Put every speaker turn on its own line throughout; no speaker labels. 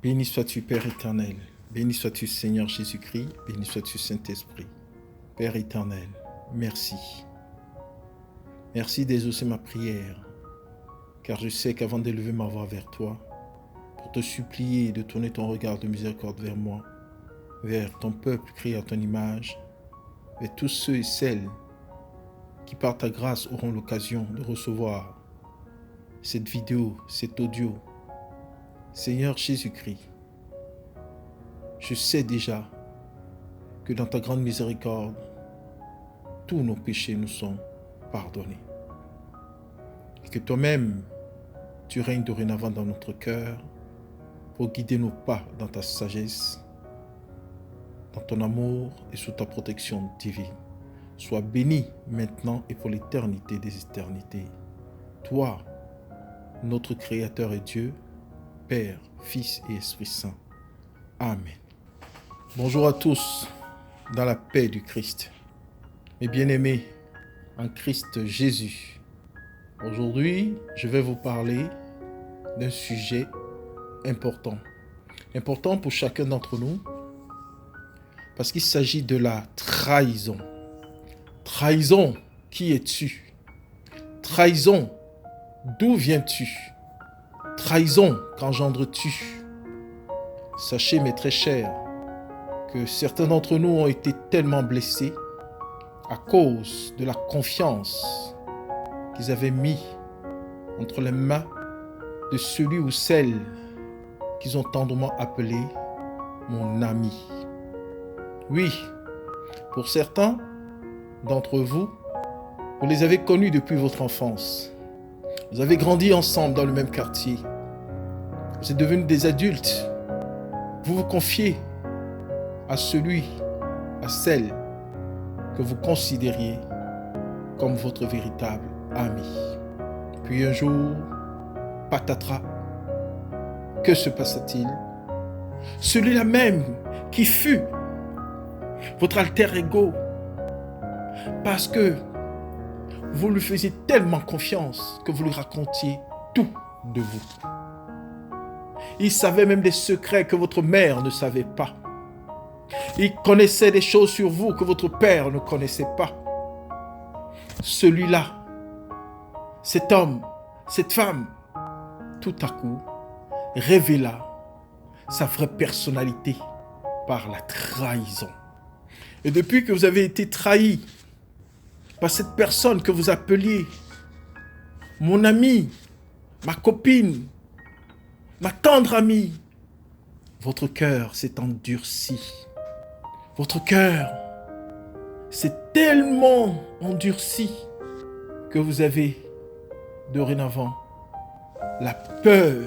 Béni sois-tu, Père éternel. Béni sois-tu, Seigneur Jésus-Christ. Béni sois-tu, Saint-Esprit. Père éternel, merci. Merci d'exaucer ma prière, car je sais qu'avant d'élever ma voix vers toi, pour te supplier de tourner ton regard de miséricorde vers moi, vers ton peuple créé à ton image, vers tous ceux et celles qui par ta grâce auront l'occasion de recevoir cette vidéo, cet audio. Seigneur Jésus-Christ, je sais déjà que dans ta grande miséricorde, tous nos péchés nous sont pardonnés. Et que toi-même, tu règnes dorénavant dans notre cœur pour guider nos pas dans ta sagesse, dans ton amour et sous ta protection divine. Sois béni maintenant et pour l'éternité des éternités. Toi, notre Créateur et Dieu, Père, Fils et Esprit Saint. Amen. Bonjour à tous, dans la paix du Christ. Mes bien-aimés, en Christ Jésus. Aujourd'hui, je vais vous parler d'un sujet important. Important pour chacun d'entre nous, parce qu'il s'agit de la trahison. Trahison, qui es-tu? Trahison, d'où viens-tu? Trahison, qu'engendres-tu? Sachez, mes très chers, que certains d'entre nous ont été tellement blessés à cause de la confiance qu'ils avaient mis entre les mains de celui ou celle qu'ils ont tendrement appelé mon ami. Oui, pour certains d'entre vous, vous les avez connus depuis votre enfance. Vous avez grandi ensemble dans le même quartier. Vous êtes devenus des adultes. Vous vous confiez à celui, à celle que vous considériez comme votre véritable ami. Puis un jour, patatras, que se passa-t-il? Celui-là même qui fut votre alter ego, parce que vous lui faisiez tellement confiance que vous lui racontiez tout de vous. Il savait même des secrets que votre mère ne savait pas. Il connaissait des choses sur vous que votre père ne connaissait pas. Celui-là, cet homme, cette femme, tout à coup, révéla sa vraie personnalité par la trahison. Et depuis que vous avez été trahi par cette personne que vous appeliez mon ami, ma copine, ma tendre amie, votre cœur s'est endurci. Votre cœur s'est tellement endurci que vous avez dorénavant la peur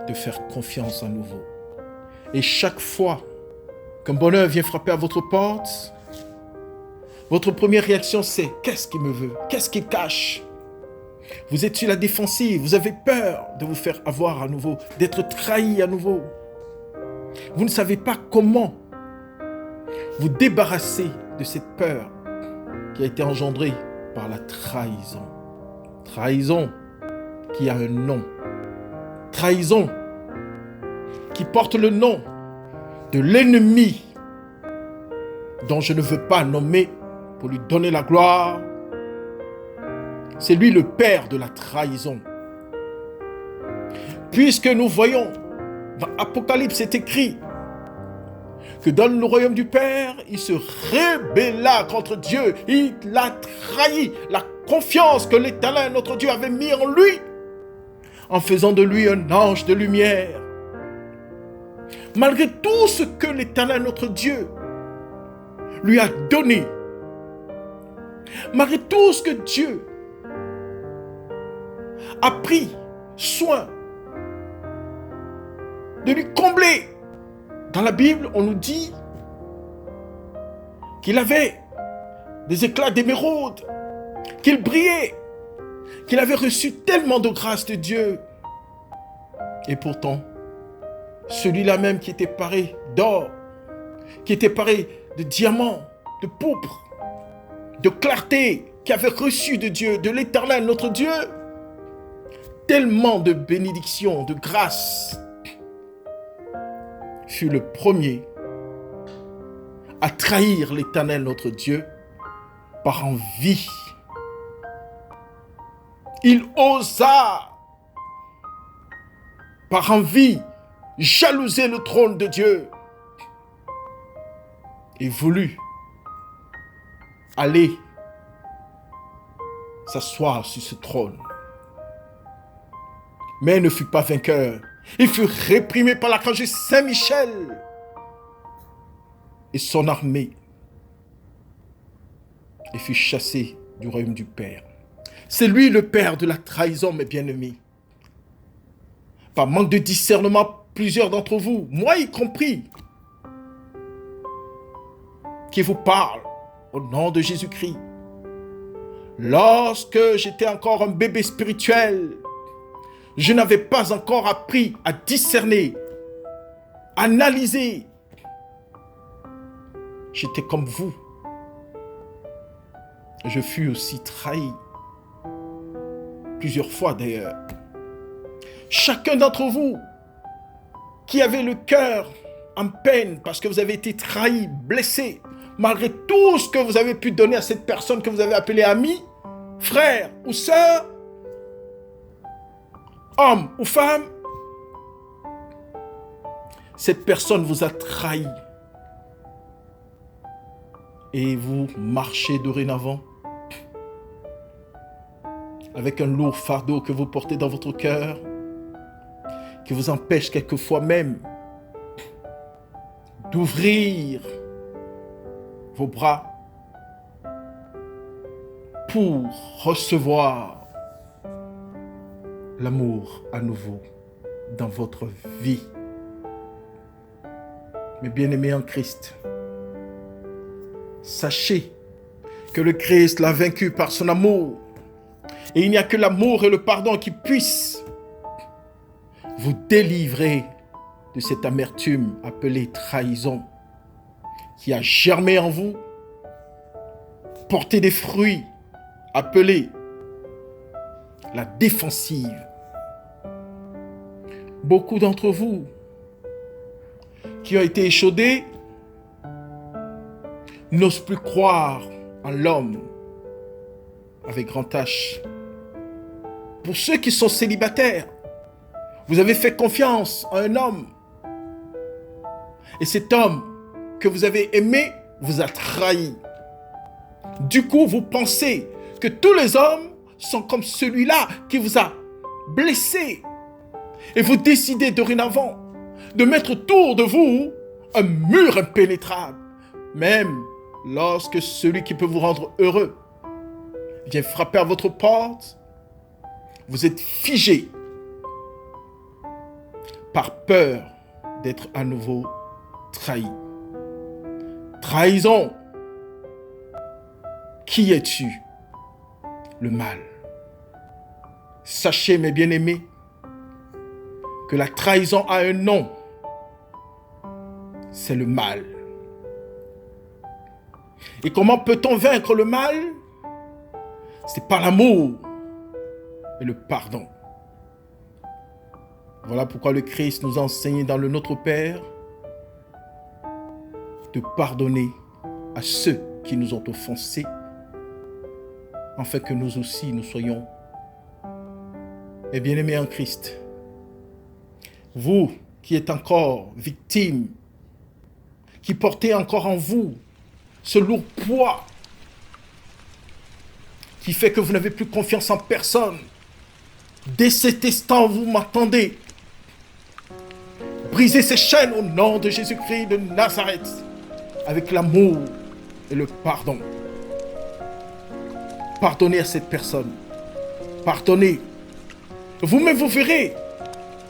de faire confiance à nouveau. Et chaque fois qu'un bonheur vient frapper à votre porte, votre première réaction c'est « Qu'est-ce qu'il me veut? Qu'est-ce qu'il cache ?» Vous êtes sur la défensive, vous avez peur de vous faire avoir à nouveau, d'être trahi à nouveau. Vous ne savez pas comment vous débarrasser de cette peur qui a été engendrée par la trahison. Trahison qui a un nom. Trahison qui porte le nom de l'ennemi dont je ne veux pas nommer pour lui donner la gloire. C'est lui le père de la trahison. Puisque nous voyons dans Apocalypse, c'est écrit que dans le royaume du Père, il se rébella contre Dieu. Il l'a trahi. La confiance que l'Éternel, notre Dieu, avait mis en lui, en faisant de lui un ange de lumière. Malgré tout ce que l'Éternel, notre Dieu, lui a donné, malgré tout ce que Dieu a pris soin de lui combler. Dans la Bible, on nous dit qu'il avait des éclats d'émeraude, qu'il brillait, qu'il avait reçu tellement de grâce de Dieu. Et pourtant, celui-là même qui était paré d'or, qui était paré de diamants, de pourpre, de clarté, qui avait reçu de Dieu, de l'Éternel, notre Dieu, tellement de bénédictions, de grâce, fut le premier à trahir l'Éternel notre Dieu par envie. Il osa, par envie, jalouser le trône de Dieu et voulut aller s'asseoir sur ce trône. Mais il ne fut pas vainqueur. Il fut réprimé par l'archange Saint-Michel et son armée et fut chassé du royaume du Père. C'est lui le père de la trahison, mes bien-aimés. Par manque de discernement, plusieurs d'entre vous, moi y compris, qui vous parle au nom de Jésus-Christ. Lorsque j'étais encore un bébé spirituel, je n'avais pas encore appris à discerner, analyser. J'étais comme vous. Je fus aussi trahi. Plusieurs fois d'ailleurs. Chacun d'entre vous qui avez le cœur en peine parce que vous avez été trahi, blessé, malgré tout ce que vous avez pu donner à cette personne que vous avez appelée ami, frère ou sœur, homme ou femme, cette personne vous a trahi. Et vous marchez dorénavant avec un lourd fardeau que vous portez dans votre cœur, qui vous empêche quelquefois même d'ouvrir vos bras pour recevoir l'amour à nouveau dans votre vie. Mes bien-aimés en Christ, sachez que le Christ l'a vaincu par son amour. Et il n'y a que l'amour et le pardon qui puissent vous délivrer de cette amertume appelée trahison qui a germé en vous, porté des fruits appelés la défensive. Beaucoup d'entre vous qui ont été échaudés n'osent plus croire en l'homme avec grand H. Pour ceux qui sont célibataires, vous avez fait confiance à un homme. Et cet homme que vous avez aimé vous a trahi. Du coup, vous pensez que tous les hommes sont comme celui-là qui vous a blessé. Et vous décidez dorénavant de mettre autour de vous un mur impénétrable. Même lorsque celui qui peut vous rendre heureux vient frapper à votre porte, vous êtes figé par peur d'être à nouveau trahi. Trahison. Qui es-tu? Le mal. Sachez, mes bien-aimés, que la trahison a un nom. C'est le mal. Et comment peut-on vaincre le mal? C'est par l'amour et le pardon. Voilà pourquoi le Christ nous a enseigné dans le Notre Père de pardonner à ceux qui nous ont offensés, afin que nous aussi nous soyons bien-aimés en Christ. Vous qui êtes encore victimes, qui portez encore en vous ce lourd poids qui fait que vous n'avez plus confiance en personne. Dès cet instant, vous m'entendez. Brisez ces chaînes au nom de Jésus-Christ de Nazareth avec l'amour et le pardon. Pardonnez à cette personne. Pardonnez. Vous-même, vous verrez.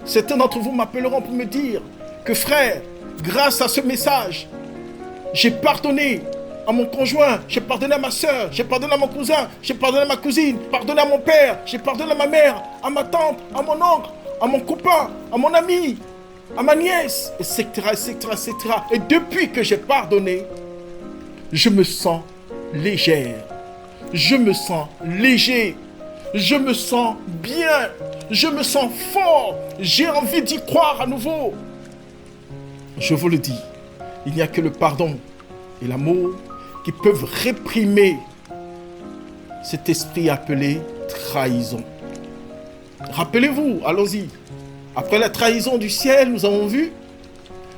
Certains d'entre vous m'appelleront pour me dire que frère, grâce à ce message, j'ai pardonné à mon conjoint, j'ai pardonné à ma soeur, j'ai pardonné à mon cousin, j'ai pardonné à ma cousine, pardonné à mon père, j'ai pardonné à ma mère, à ma tante, à mon oncle, à mon copain, à mon ami, à ma nièce, etc., etc., etc. Et depuis que j'ai pardonné, je me sens légère, je me sens léger, je me sens bien, je me sens fort, j'ai envie d'y croire à nouveau. Je vous le dis, il n'y a que le pardon et l'amour qui peuvent réprimer cet esprit appelé trahison. Rappelez-vous, allons-y. Après la trahison du ciel, nous avons vu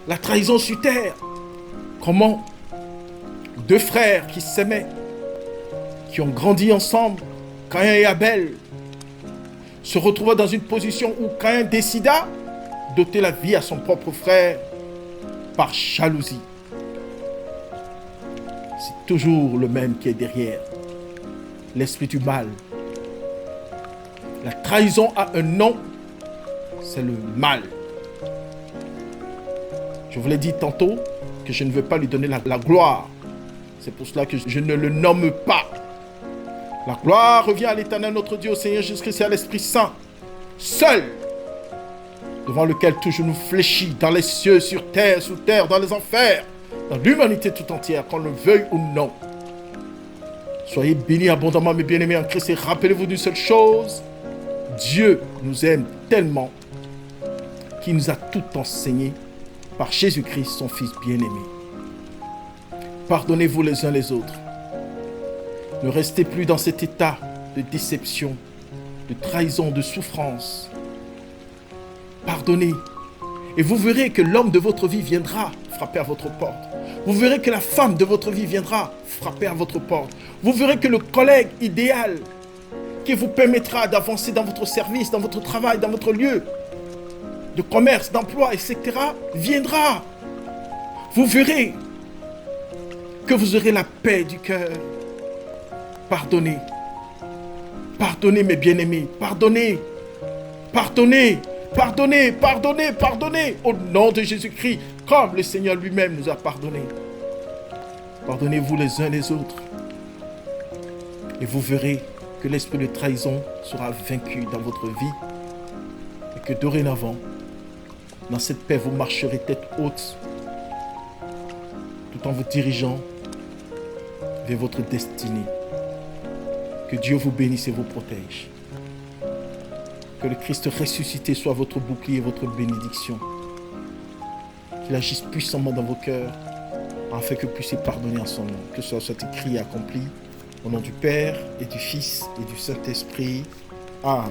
la trahison sur terre. Comment deux frères qui s'aimaient, qui ont grandi ensemble, Caïn et Abel, se retrouvaient dans une position où Caïn décida d'ôter la vie à son propre frère par jalousie. C'est toujours le même qui est derrière, l'esprit du mal. La trahison a un nom, c'est le mal. Je vous l'ai dit tantôt que je ne veux pas lui donner la gloire. C'est pour cela que je ne le nomme pas. La gloire revient à l'Éternel notre Dieu, au Seigneur Jésus-Christ et à l'Esprit Saint, seul, devant lequel tout genou fléchit, dans les cieux, sur terre, sous terre, dans les enfers, dans l'humanité tout entière, qu'on le veuille ou non. Soyez bénis abondamment, mes bien-aimés en Christ, et rappelez-vous d'une seule chose: Dieu nous aime tellement qu'il nous a tout enseigné par Jésus-Christ, son Fils bien-aimé. Pardonnez-vous les uns les autres. Ne restez plus dans cet état de déception, de trahison, de souffrance. Pardonnez. Et vous verrez que l'homme de votre vie viendra frapper à votre porte. Vous verrez que la femme de votre vie viendra frapper à votre porte. Vous verrez que le collègue idéal qui vous permettra d'avancer dans votre service, dans votre travail, dans votre lieu de commerce, d'emploi, etc., viendra. Vous verrez que vous aurez la paix du cœur. Pardonnez. Pardonnez, mes bien-aimés. Pardonnez. Pardonnez. Pardonnez, pardonnez, pardonnez. Au nom de Jésus-Christ, comme le Seigneur lui-même nous a pardonné. Pardonnez-vous les uns les autres. Et vous verrez que l'esprit de trahison sera vaincu dans votre vie. Et que dorénavant, dans cette paix, vous marcherez tête haute, tout en vous dirigeant vers votre destinée. Que Dieu vous bénisse et vous protège. Que le Christ ressuscité soit votre bouclier et votre bénédiction. Qu'il agisse puissamment dans vos cœurs, afin que vous puissiez pardonner en son nom. Que cela soit écrit et accompli. Au nom du Père et du Fils et du Saint-Esprit. Amen.